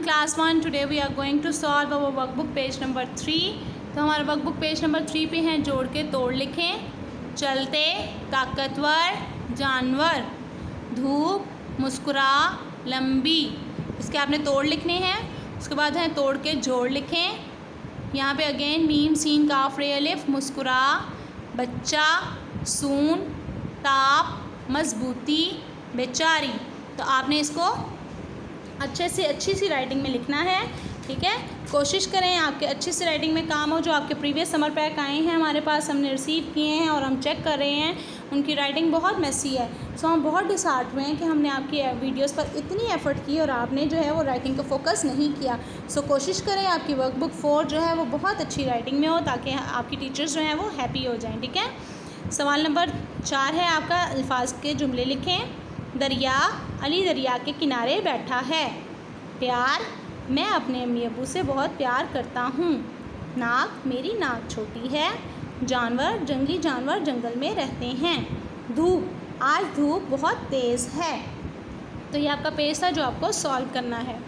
class 1. Today we are going to solve our workbook page number 3. तो हमारा workbook page number 3 पे हैं जोड़ के तोड़ लिखें. चलते, ताकतवर, जानवर, धूप, मुस्कुरा, लंबी. इसके आपने तोड़ लिखने हैं. उसके बाद है तोड़ के जोड़ लिखें. यहाँ पे अगेन मीम सीन काफ रे अलिफ, मुस्कुरा, बच्चा, सून, ताप, मजबूती, बेचारी. तो आपने इसको अच्छे से अच्छी सी राइटिंग में लिखना है. ठीक है, कोशिश करें आपके अच्छी सी राइटिंग में काम हो. जो आपके प्रीवियस समर पैक आए हैं हमारे पास, हमने रिसीव किए हैं और हम चेक कर रहे हैं, उनकी राइटिंग बहुत मेसी है. सो हम बहुत डिसहार्ट हुए हैं कि हमने आपकी वीडियोस पर इतनी एफ़र्ट की और आपने जो है वो राइटिंग को फोकस नहीं किया. सो कोशिश करें आपकी वर्कबुक 4 जो है वो बहुत अच्छी राइटिंग में हो, ताकि आपकी टीचर्स जो हैं वो हैप्पी हो जाएँ. ठीक है, सवाल नंबर 4 है आपका. अल्फाज के जुमले लिखें. दरिया अली दरिया के किनारे बैठा है. प्यार, मैं अपने अम्मी अबू से बहुत प्यार करता हूँ. नाक, मेरी नाक छोटी है. जानवर, जंगली जानवर जंगल में रहते हैं. धूप, आज धूप बहुत तेज़ है. तो ये आपका पेज था जो आपको सॉल्व करना है.